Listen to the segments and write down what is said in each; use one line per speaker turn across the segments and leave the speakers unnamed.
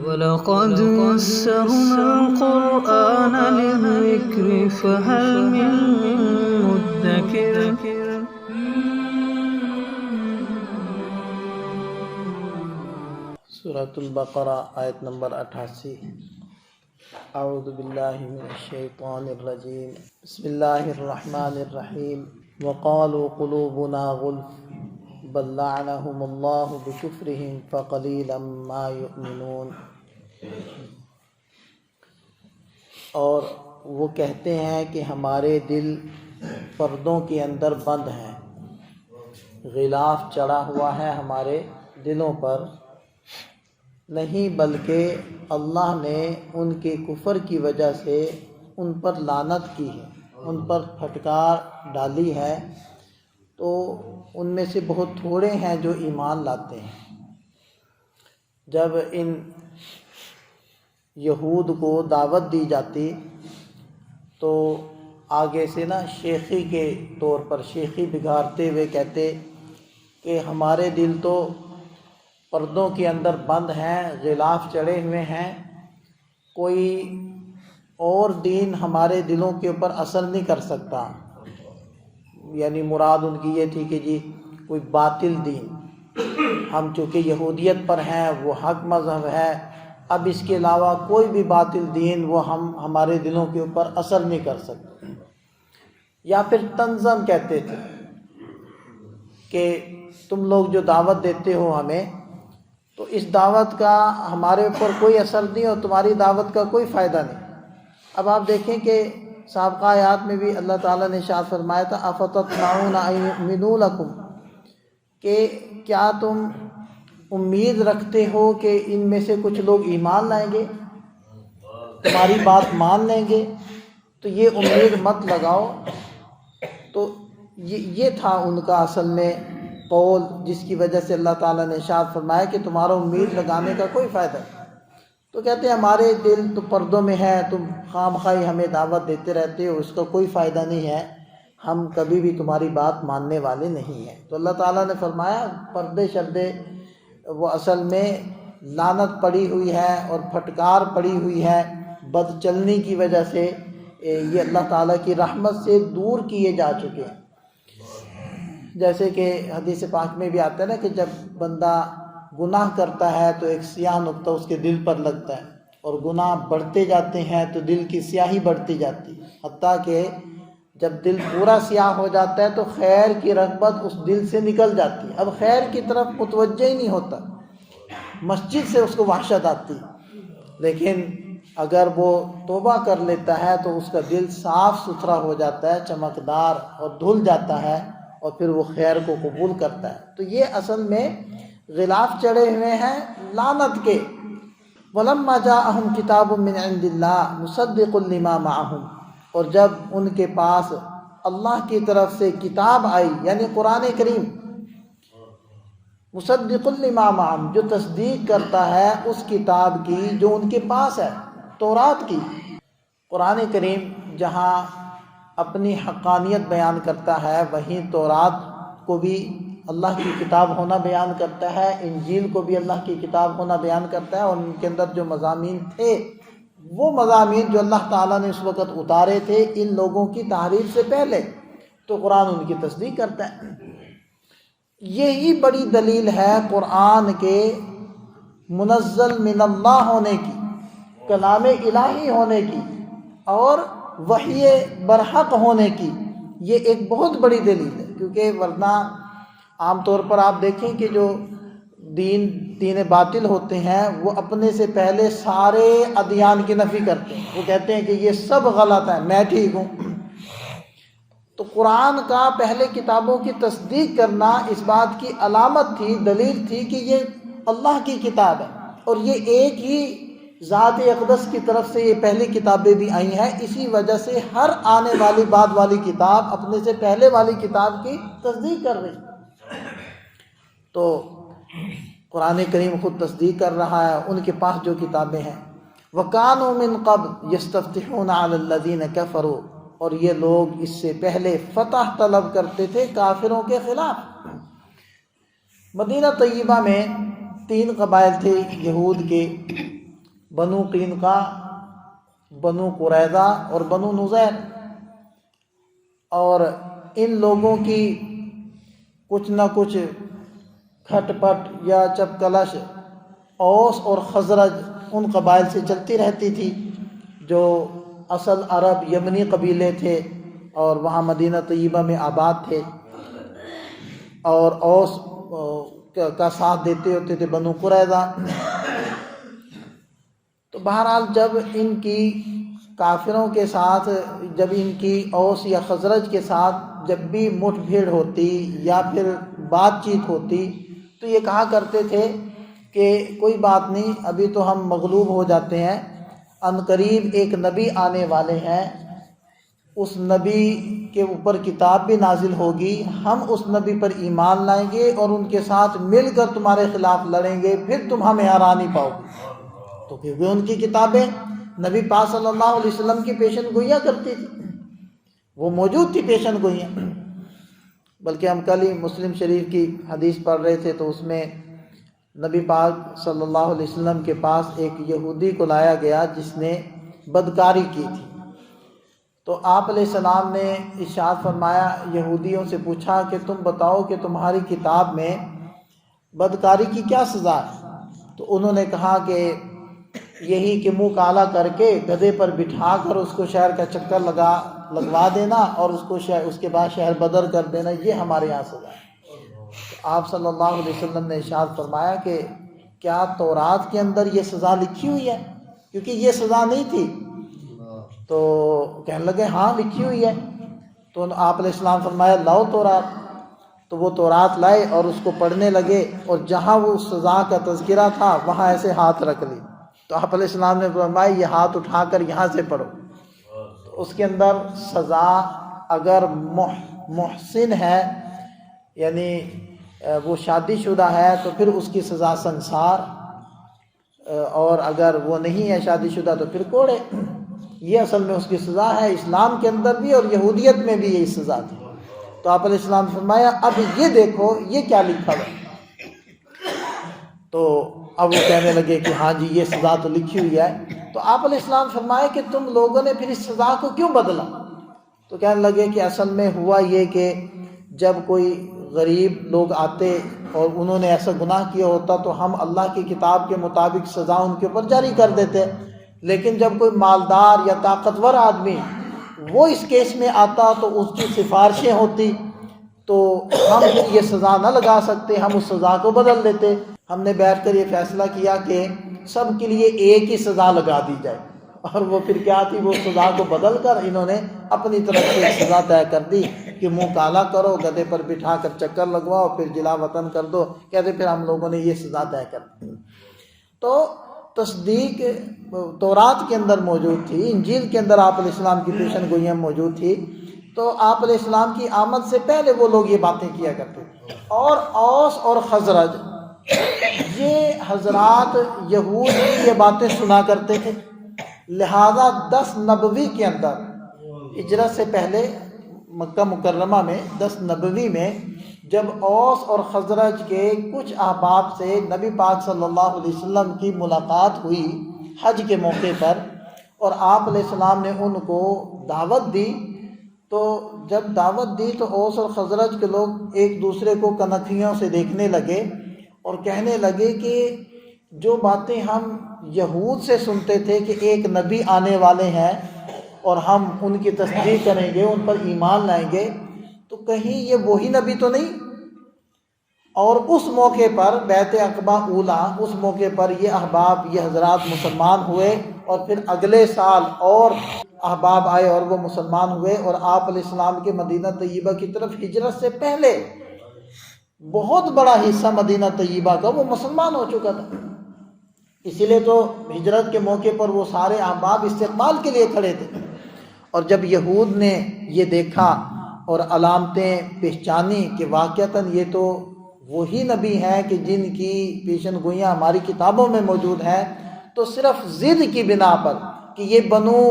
وَلَقَدْ يَسَّرْنَا الْقُرْآنَ لِلذِّكْرِ فَهَلْ مِن مُّدَّكِرٍ
سورۃ البقرہ آیت نمبر 88۔ اعوذ باللہ من الشیطان الرجیم، بسم اللہ الرحمن الرحیم۔ وقالوا قلوبنا غلف بل لعنهم اللہ بکفرہم فقلیلا ما یؤمنون۔ اور وہ کہتے ہیں کہ ہمارے دل پردوں کے اندر بند ہیں، غلاف چڑھا ہوا ہے ہمارے دلوں پر، نہیں بلکہ اللہ نے ان کے کفر کی وجہ سے ان پر لعنت کی ہے، ان پر پھٹکار ڈالی ہے، تو ان میں سے بہت تھوڑے ہیں جو ایمان لاتے ہیں۔ جب ان یہود کو دعوت دی جاتی تو آگے سے شیخی کے طور پر شیخی بگھارتے ہوئے کہتے کہ ہمارے دل تو پردوں کے اندر بند ہیں، غلاف چڑھے ہوئے ہیں، کوئی اور دین ہمارے دلوں کے اوپر اثر نہیں کر سکتا۔ یعنی مراد ان کی یہ تھی کہ جی کوئی باطل دین، ہم چونکہ یہودیت پر ہیں، وہ حق مذہب ہے، اب اس کے علاوہ کوئی بھی باطل دین وہ ہمارے دلوں کے اوپر اثر نہیں کر سکتے۔ یا پھر تنظم کہتے تھے کہ تم لوگ جو دعوت دیتے ہو ہمیں، تو اس دعوت کا ہمارے اوپر کوئی اثر نہیں اور تمہاری دعوت کا کوئی فائدہ نہیں۔ اب آپ دیکھیں کہ سابقہ آیات میں بھی اللہ تعالیٰ نے ارشاد فرمایا تھا افتطمعون ان یؤمنوا لکم، کہ کیا تم امید رکھتے ہو کہ ان میں سے کچھ لوگ ایمان لائیں گے، تمہاری بات مان لیں گے، تو یہ امید مت لگاؤ۔ تو یہ تھا ان کا اصل میں قول، جس کی وجہ سے اللہ تعالیٰ نے ارشاد فرمایا کہ تمہارا امید لگانے کا کوئی فائدہ نہیں۔ تو کہتے ہیں ہمارے دل تو پردوں میں ہے، تم خواہ مخواہ ہمیں دعوت دیتے رہتے ہو، اس کا کوئی فائدہ نہیں ہے، ہم کبھی بھی تمہاری بات ماننے والے نہیں ہیں۔ تو اللہ تعالیٰ نے فرمایا پردے شردے وہ اصل میں لعنت پڑی ہوئی ہے اور پھٹکار پڑی ہوئی ہے، بد چلنی کی وجہ سے یہ اللہ تعالیٰ کی رحمت سے دور کیے جا چکے ہیں۔ جیسے کہ حدیث پاک میں بھی آتا ہے نا کہ جب بندہ گناہ کرتا ہے تو ایک سیاہ نقطہ اس کے دل پر لگتا ہے، اور گناہ بڑھتے جاتے ہیں تو دل کی سیاہی بڑھتی جاتی ہے، حتیٰ کہ جب دل پورا سیاہ ہو جاتا ہے تو خیر کی رغبت اس دل سے نکل جاتی ہے، اب خیر کی طرف متوجہ ہی نہیں ہوتا، مسجد سے اس کو وحشت آتی۔ لیکن اگر وہ توبہ کر لیتا ہے تو اس کا دل صاف ستھرا ہو جاتا ہے، چمکدار، اور دھل جاتا ہے، اور پھر وہ خیر کو قبول کرتا ہے۔ تو یہ اصل میں غلاف چڑھے ہوئے ہیں لعنت کے۔ وَلَمَّا جَاءَهُمْ كِتَابٌ مِّنْ عِندِ اللَّهِ مُصَدِّقٌ لِّمَا مَعَهُمْ، اور جب ان کے پاس اللہ کی طرف سے کتاب آئی، یعنی قرآن کریم، مُصَدِّقٌ لِّمَا مَعَهُمْ، جو تصدیق کرتا ہے اس کتاب کی جو ان کے پاس ہے، تورات کی۔ قرآن کریم جہاں اپنی حقانیت بیان کرتا ہے، وہیں تورات کو بھی اللہ کی کتاب ہونا بیان کرتا ہے، انجیل کو بھی اللہ کی کتاب ہونا بیان کرتا ہے، اور ان کے اندر جو مضامین تھے، وہ مضامین جو اللہ تعالیٰ نے اس وقت اتارے تھے ان لوگوں کی تحریف سے پہلے، تو قرآن ان کی تصدیق کرتا ہے۔ یہی بڑی دلیل ہے قرآن کے منزل من اللہ ہونے کی، کلام الہی ہونے کی، اور وحی برحق ہونے کی۔ یہ ایک بہت بڑی دلیل ہے، کیونکہ ورنہ عام طور پر آپ دیکھیں کہ جو دین باطل ہوتے ہیں وہ اپنے سے پہلے سارے ادیان کی نفی کرتے ہیں، وہ کہتے ہیں کہ یہ سب غلط ہے، میں ٹھیک ہوں۔ تو قرآن کا پہلے کتابوں کی تصدیق کرنا اس بات کی علامت تھی، دلیل تھی کہ یہ اللہ کی کتاب ہے، اور یہ ایک ہی ذات اقدس کی طرف سے یہ پہلی کتابیں بھی آئی ہیں، اسی وجہ سے ہر آنے والی بعد والی کتاب اپنے سے پہلے والی کتاب کی تصدیق کر رہی۔ تو قرآن کریم خود تصدیق کر رہا ہے ان کے پاس جو کتابیں ہیں۔ وَكَانُوا مِن قَبْلُ يَسْتَفْتِحُونَ عَلَى الَّذِينَ كَفَرُوا، اور یہ لوگ اس سے پہلے فتح طلب کرتے تھے کافروں کے خلاف۔ مدینہ طیبہ میں 3 قبائل تھے یہود کے، بنو قینقاع، بنو قریظہ اور بنو نذیر، اور ان لوگوں کی کچھ نہ کچھ کھٹ پٹ یا چپکلش اوس اور خزرج ان قبائل سے چلتی رہتی تھی جو اصل عرب یمنی قبیلے تھے اور وہاں مدینہ طیبہ میں آباد تھے، اور اوس کا ساتھ دیتے ہوتے تھے بنو قریظہ۔ تو بہرحال جب ان کی کافروں کے ساتھ، جب ان کی اوس یا خزرج کے ساتھ جب بھی مٹھ بھیڑ ہوتی یا پھر بات چیت ہوتی تو یہ کہا کرتے تھے کہ کوئی بات نہیں، ابھی تو ہم مغلوب ہو جاتے ہیں، عنقریب ایک نبی آنے والے ہیں، اس نبی کے اوپر کتاب بھی نازل ہوگی، ہم اس نبی پر ایمان لائیں گے اور ان کے ساتھ مل کر تمہارے خلاف لڑیں گے، پھر تم ہمیں ہرا نہیں پاؤ گے۔ تو کیونکہ ان کی کتابیں نبی پاک صلی اللہ علیہ وسلم کی پیشن گوئیاں کرتی تھی، وہ موجود تھی پیشن گوئیاں۔ بلکہ ہم کل ہی مسلم شریف کی حدیث پڑھ رہے تھے تو اس میں نبی پاک صلی اللہ علیہ وسلم کے پاس ایک یہودی کو لایا گیا جس نے بدکاری کی تھی، تو آپ علیہ السلام نے ارشاد فرمایا، یہودیوں سے پوچھا کہ تم بتاؤ کہ تمہاری کتاب میں بدکاری کی کیا سزا ہے؟ تو انہوں نے کہا کہ یہی کہ منہ کالا کر کے گدھے پر بٹھا کر اس کو شہر کا چکر لگوا دینا اور اس کے بعد شہر بدر کر دینا، یہ ہمارے یہاں سزا ہے۔ تو آپ صلی اللہ علیہ وسلم نے ارشاد فرمایا کہ کیا تورات کے اندر یہ سزا لکھی ہوئی ہے؟ کیونکہ یہ سزا نہیں تھی۔ تو کہنے لگے ہاں لکھی ہوئی ہے۔ تو آپ علیہ السلام فرمایا لاؤ تورات۔ تو وہ تورات لائے اور اس کو پڑھنے لگے، اور جہاں وہ سزا کا تذکرہ تھا وہاں ایسے ہاتھ رکھ لی۔ تو آپ علیہ السلام نے فرمایا یہ ہاتھ اٹھا کر یہاں سے پڑھو۔ تو اس کے اندر سزا اگر محسن ہے، یعنی وہ شادی شدہ ہے تو پھر اس کی سزا سنسار، اور اگر وہ نہیں ہے شادی شدہ تو پھر کوڑے۔ یہ اصل میں اس کی سزا ہے، اسلام کے اندر بھی اور یہودیت میں بھی یہی سزا تھی۔ تو آپ علیہ السلام نے فرمایا اب یہ دیکھو یہ کیا لکھا ہوا ہے۔ تو اب وہ کہنے لگے کہ ہاں جی یہ سزا تو لکھی ہوئی ہے۔ تو آپ علیہ السلام فرمائے کہ تم لوگوں نے پھر اس سزا کو کیوں بدلا؟ تو کہنے لگے کہ اصل میں ہوا یہ کہ جب کوئی غریب لوگ آتے اور انہوں نے ایسا گناہ کیا ہوتا تو ہم اللہ کی کتاب کے مطابق سزا ان کے اوپر جاری کر دیتے، لیکن جب کوئی مالدار یا طاقتور آدمی وہ اس کیس میں آتا تو اس کی سفارشیں ہوتی، تو ہم یہ سزا نہ لگا سکتے، ہم اس سزا کو بدل دیتے۔ ہم نے بیٹھ کر یہ فیصلہ کیا کہ سب کے لیے ایک ہی سزا لگا دی جائے، اور وہ پھر کیا تھی، وہ سزا کو بدل کر انہوں نے اپنی طرف سے ایک سزا طے کر دی کہ منہ کالا کرو، گدھے پر بٹھا کر چکر لگواؤ، پھر جلا وطن کر دو۔ کہتے پھر ہم لوگوں نے یہ سزا طے کر دی۔ تو تصدیق تورات کے اندر موجود تھی، انجیل کے اندر آپ علیہ السلام کی پیشن گوئیاں موجود تھی، تو آپ علیہ السلام کی آمد سے پہلے وہ لوگ یہ باتیں کیا کرتے تھے۔ اور اوس اور خزرج یہ حضرات یہود کی یہ باتیں سنا کرتے تھے، لہذا 10 نبوی کے اندر، ہجرت سے پہلے مکہ مکرمہ میں 10 نبوی میں جب اوس اور خزرج کے کچھ احباب سے نبی پاک صلی اللہ علیہ وسلم کی ملاقات ہوئی حج کے موقع پر، اور آپ علیہ السلام نے ان کو دعوت دی، تو جب دعوت دی تو اوس اور خزرج کے لوگ ایک دوسرے کو کنکھیوں سے دیکھنے لگے اور کہنے لگے کہ جو باتیں ہم یہود سے سنتے تھے کہ ایک نبی آنے والے ہیں اور ہم ان کی تصدیق کریں گے، ان پر ایمان لائیں گے، تو کہیں یہ وہی نبی تو نہیں؟ اور اس موقع پر بیعت عقبہ اولا، اس موقع پر یہ احباب، یہ حضرات مسلمان ہوئے، اور پھر اگلے سال اور احباب آئے اور وہ مسلمان ہوئے، اور آپ علیہ السلام کے مدینہ طیبہ کی طرف ہجرت سے پہلے بہت بڑا حصہ مدینہ طیبہ کا وہ مسلمان ہو چکا تھا۔ اسی لیے تو ہجرت کے موقع پر وہ سارے احباب استقبال کے لیے کھڑے تھے، اور جب یہود نے یہ دیکھا اور علامتیں پہچانی کہ واقعتاً یہ تو وہی نبی ہیں کہ جن کی پیشن گوئیاں ہماری کتابوں میں موجود ہیں، تو صرف ضد کی بنا پر کہ یہ بنو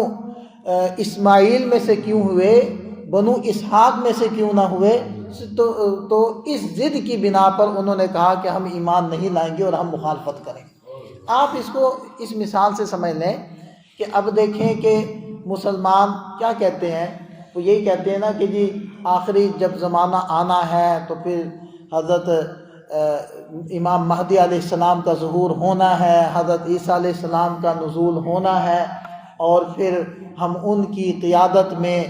اسماعیل میں سے کیوں ہوئے، بنو اسحاق میں سے کیوں نہ ہوئے، تو اس ضد کی بنا پر انہوں نے کہا کہ ہم ایمان نہیں لائیں گے اور ہم مخالفت کریں گے۔ آپ اس کو اس مثال سے سمجھ لیں کہ اب دیکھیں کہ مسلمان کیا کہتے ہیں، وہ یہی کہتے ہیں نا کہ جی آخری جب زمانہ آنا ہے تو پھر حضرت امام مہدی علیہ السلام کا ظہور ہونا ہے، حضرت عیسیٰ علیہ السلام کا نزول ہونا ہے، اور پھر ہم ان کی قیادت میں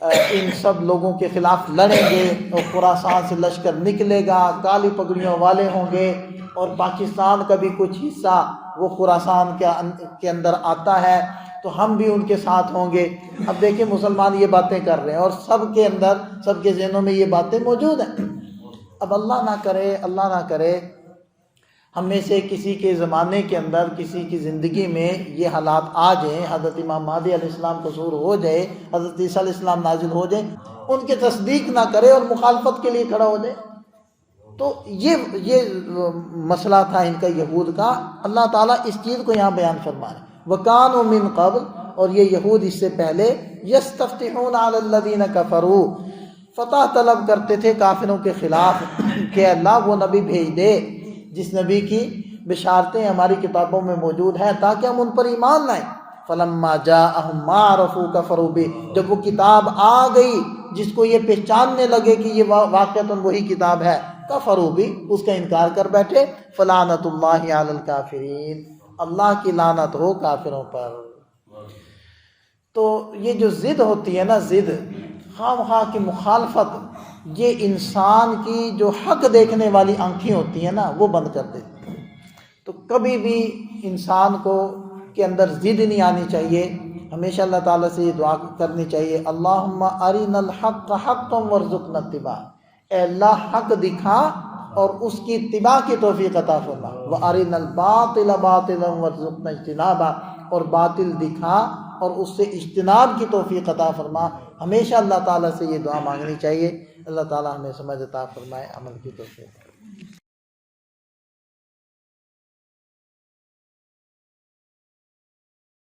ان سب لوگوں کے خلاف لڑیں گے، اور خراسان سے لشکر نکلے گا، کالی پگڑیوں والے ہوں گے، اور پاکستان کا بھی کچھ حصہ وہ خراسان کے اندر آتا ہے تو ہم بھی ان کے ساتھ ہوں گے۔ اب دیکھیں مسلمان یہ باتیں کر رہے ہیں اور سب کے اندر، سب کے ذہنوں میں یہ باتیں موجود ہیں۔ اب اللہ نہ کرے ہم میں سے کسی کے زمانے کے اندر، کسی کی زندگی میں یہ حالات آ جائیں، حضرت امام مہدی علیہ السلام کا ظہور ہو جائے، حضرت عیسیٰ علیہ السلام نازل ہو جائیں، ان کی تصدیق نہ کرے اور مخالفت کے لیے کھڑا ہو جائے، تو یہ مسئلہ تھا ان کا یہود کا۔ اللہ تعالیٰ اس چیز کو یہاں بیان فرما رہے ہیں، وَكَانُوا مِن قَبْلُ، اور یہ یہود اس سے پہلے يَسْتَفْتِحُونَ عَلَى الَّذِينَ كَفَرُوا، فتح طلب کرتے تھے کافروں کے خلاف کہ اللہ وہ نبی بھیج دے جس نبی کی بشارتیں ہماری کتابوں میں موجود ہیں تاکہ ہم ان پر ایمان لائیں۔ فَلَمَّا جَاءَهُم مَّا عَرَفُوا كَفَرُوا بِهِ، جب وہ کتاب آ گئی جس کو یہ پہچاننے لگے کہ یہ واقعتاً وہی کتاب ہے، کفروا بِهِ، اس کا انکار کر بیٹھے۔ فَلَعْنَةُ اللَّهِ عَلَى الْكَافِرِينَ، اللہ کی لعنت ہو کافروں پر۔ تو یہ جو ضد ہوتی ہے نا، ضد، خواہ مخواہ کی مخالفت، یہ انسان کی جو حق دیکھنے والی آنکھیں ہوتی ہیں نا وہ بند کر دیتی ہیں۔ تو کبھی بھی انسان کو کے اندر ضد نہیں آنی چاہیے، ہمیشہ اللہ تعالیٰ سے یہ دعا کرنی چاہیے، اللہم ارنا الحق حقا وارزقنا اتباع، اے اللہ حق دکھا اور اس کی اتباع کی توفیق عطا فرما، وارنا الباطل باطلا وارزقنا اجتنابا، اور باطل دکھا اور اس سے اجتناب کی توفیق عطا فرما۔ ہمیشہ اللہ تعالیٰ سے یہ دعا مانگنی چاہیے۔ اللہ تعالیٰ ہمیں سمجھ عطا فرمائے، عمل کی توفیق۔